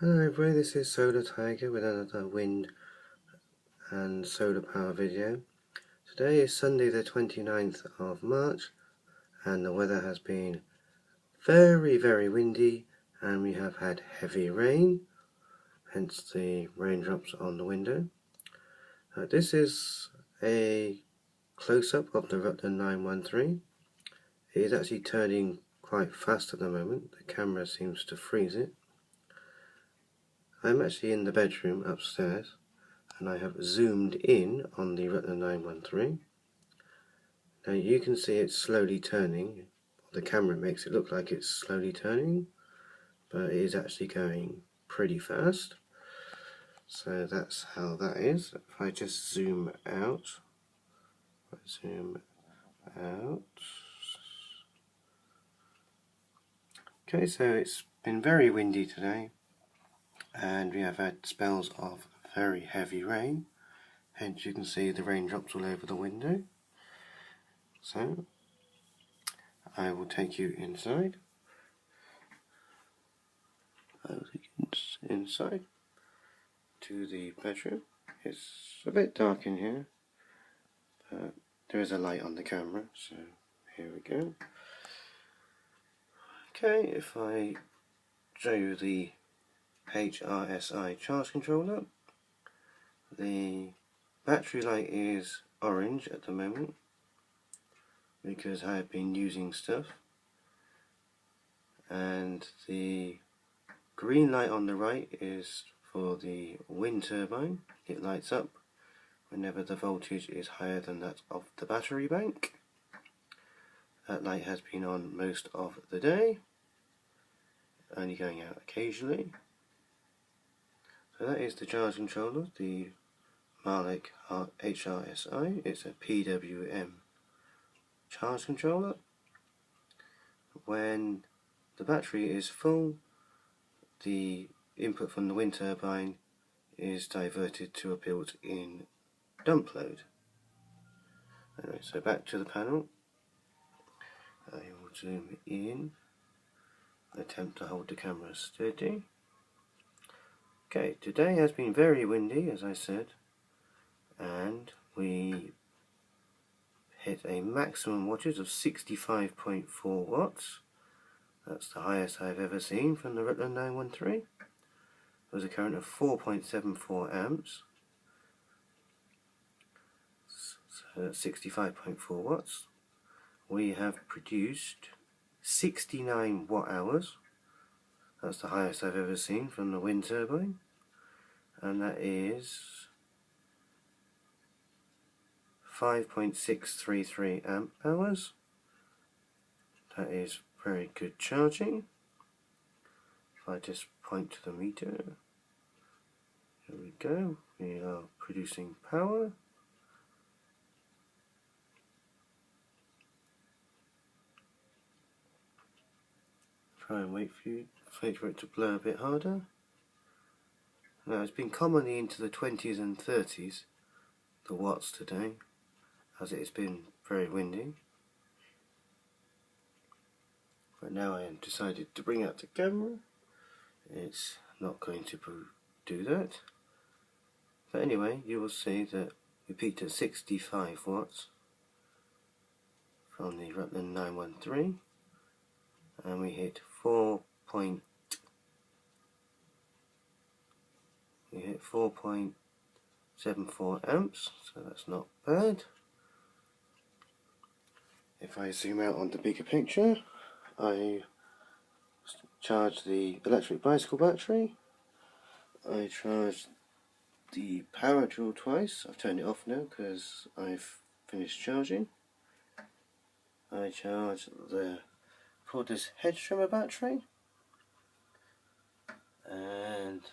Hello everybody, this is Solartiger with another wind and solar power video. Today is Sunday the 29th of March and the weather has been very windy and we have had heavy rain, hence the raindrops on the window. This is a close-up of the Rutland 913. It is actually turning quite fast at the moment, the camera seems to freeze it. I'm actually in the bedroom upstairs and I have zoomed in on the Rutland 913. Now you can see it's slowly turning. The camera makes it look like it's slowly turning, but it is actually going pretty fast. So that's how that is. If I just zoom out, Okay, so it's been very windy today, and we have had spells of very heavy rain. Hence you can see the raindrops all over the window. So I will take you inside. Inside to the bedroom. It's a bit dark in here, but there is a light on the camera, so here we go. Okay, if I show you the HRSI charge controller, the battery light is orange at the moment because I have been using stuff, and the green light on the right is for the wind turbine. It lights up whenever the voltage is higher than that of the battery bank. That light has been on most of the day, only going out occasionally. So that is the charge controller, the Malik HRSI. It's a PWM charge controller. When the battery is full, the input from the wind turbine is diverted to a built-in dump load. Anyway, so back to the panel. I will zoom in, attempt to hold the camera steady. Okay, today has been very windy, as I said, and we hit a maximum wattage of 65.4 watts. That's the highest I've ever seen from the Rutland 913. There was a current of 4.74 amps, so that's 65.4 watts. We have produced 69 watt hours. That's the highest I've ever seen from the wind turbine, and that is 5.633 amp hours. That is very good charging. If I just point to the meter, here we go, we are producing power. Try and wait for it to blow a bit harder. Now it's been commonly into the 20s and 30s, the watts today, as it has been very windy. But now I have decided to bring out the camera. It's not going to do that. But anyway, you will see that we peaked at 65 watts from the Rutland 913, and we hit 4.74 amps, so that's not bad. If I zoom out on the bigger picture, I charged the electric bicycle battery, I charged the power drill twice. I've turned it off now because I've finished charging. I charged the cordless hedge trimmer battery, and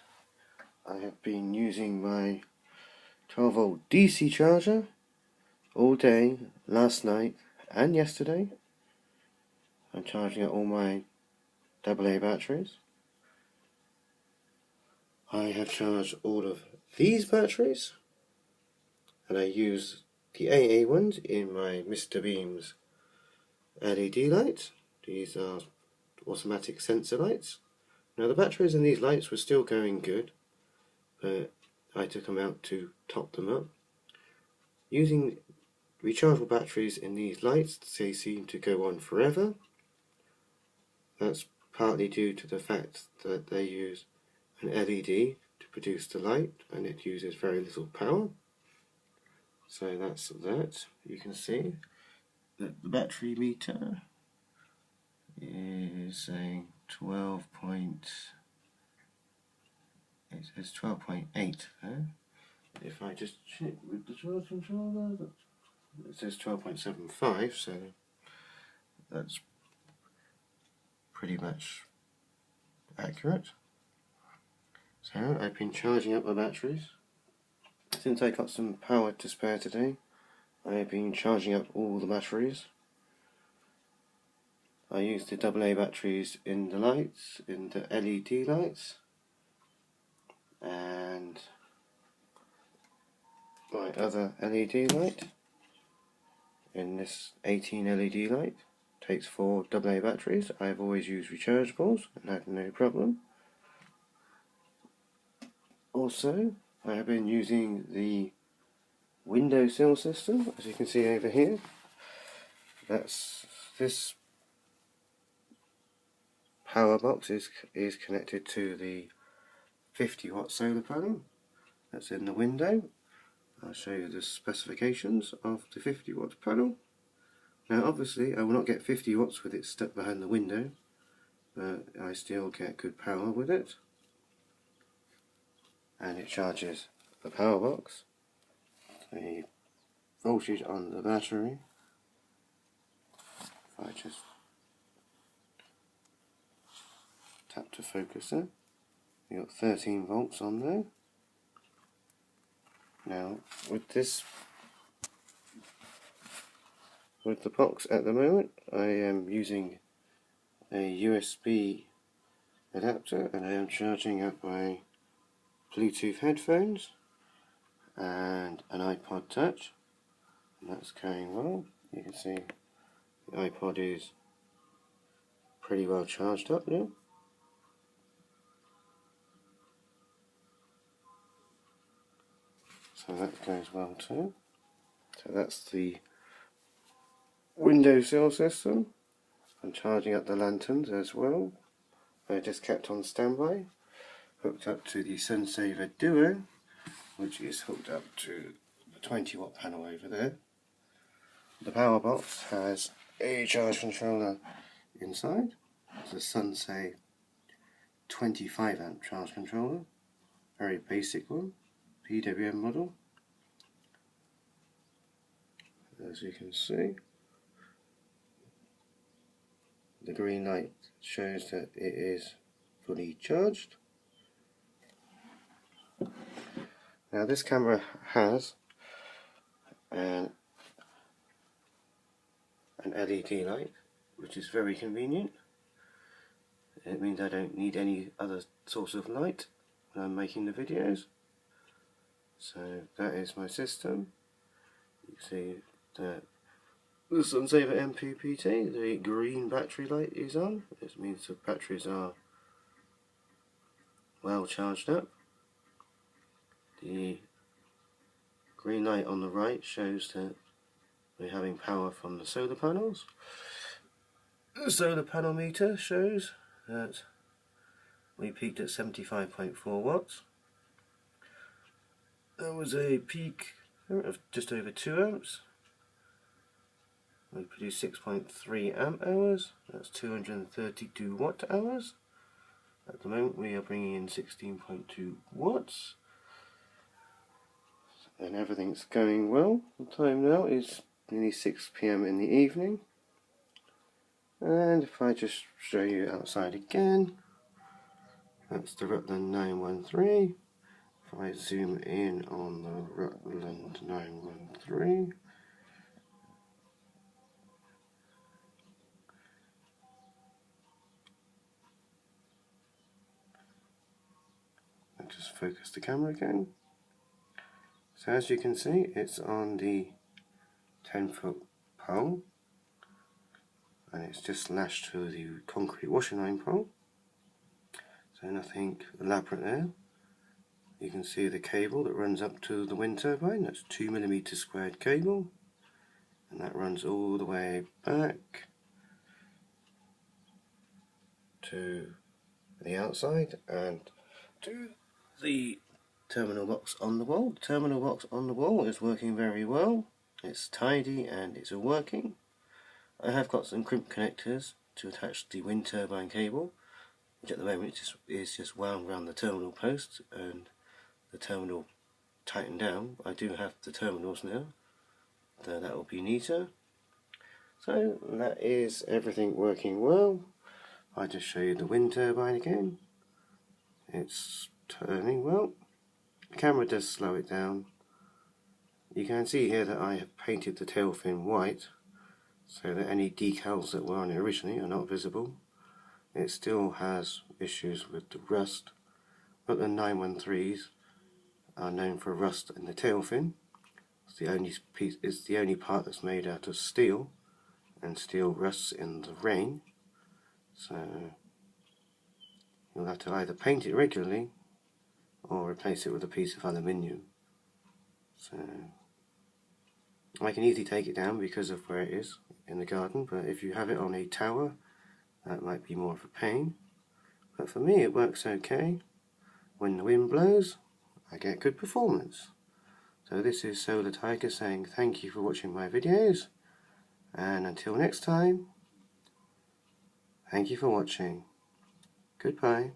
I have been using my 12-volt DC charger all day, last night and yesterday. I'm charging up all my AA batteries. I have charged all of these batteries, and I use the AA ones in my Mr. Beam's LED lights. These are automatic sensor lights. Now the batteries in these lights were still going good, but I took them out to top them up. Using rechargeable batteries in these lights, they seem to go on forever. That's partly due to the fact that they use an LED to produce the light, and it uses very little power. So that's that. You can see that the battery meter is saying 12.8 there. If I just check with the charge controller, it says 12.75, so that's pretty much accurate. So I've been charging up my batteries. Since I got some power to spare today, I have been charging up all the batteries. I used the AA batteries in the lights, in the LED lights, and my other LED light in this 18 LED light. Takes 4 AA batteries. I've always used rechargeables and had no problem. Also, I have been using the windowsill system, as you can see over here. This power box is connected to the 50-watt solar panel that's in the window. I'll show you the specifications of the 50-watt panel. Now obviously I will not get 50 watts with it stuck behind the window, but I still get good power with it. And it charges the power box. The voltage on the battery, if I just tap to focus it, you got 13 volts on there. Now with the box at the moment, I am using a USB adapter and I am charging up my Bluetooth headphones and an iPod Touch, and that's going well. You can see the iPod is pretty well charged up now. So that goes well too. So that's the windowsill system. I'm charging up the lanterns as well. I just kept on standby, hooked up to the Sunsaver Duo, which is hooked up to the 20-watt panel over there. The power box has a charge controller inside. It's a Sunsay 25 amp charge controller, very basic one, PWM model. As you can see, the green light shows that it is fully charged. Now this camera has an LED light, which is very convenient. It means I don't need any other source of light when I'm making the videos. So that is my system. You can see that the Sunsaver MPPT, the green battery light is on. This means the batteries are well charged up. The green light on the right shows that we're having power from the solar panels. The solar panel meter shows that we peaked at 75.4 watts. There was a peak of just over 2 amps. We produced 6.3 amp hours, that's 232 watt hours. At the moment we are bringing in 16.2 watts. And everything's going well. The time now is nearly 6 PM in the evening. And if I just show you outside again, that's the Rutland 913. If I zoom in on the Rutland 913, I'll just focus the camera again. So as you can see, it's on the 10-foot pole, and it's just lashed to the concrete washing line pole. So nothing elaborate there. You can see the cable that runs up to the wind turbine. That's 2mm squared cable, and that runs all the way back to the outside and to the terminal box on the wall. The terminal box on the wall is working very well. It's tidy and it's working. I have got some crimp connectors to attach the wind turbine cable, which at the moment is just wound around the terminal post and the terminal tightened down. I do have the terminals now, so that will be neater. So that is everything working well. I just show you the wind turbine again. It's turning well. The camera does slow it down. You can see here that I have painted the tail fin white so that any decals that were on it originally are not visible. It still has issues with the rust, but the 913s are known for rust in the tail fin. It's the only part that's made out of steel, and steel rusts in the rain, so you'll have to either paint it regularly or replace it with a piece of aluminium. So I can easily take it down because of where it is in the garden, but if you have it on a tower, that might be more of a pain. But for me it works okay. When the wind blows, I get good performance. So this is Solartiger saying thank you for watching my videos, and until next time, thank you for watching. Goodbye.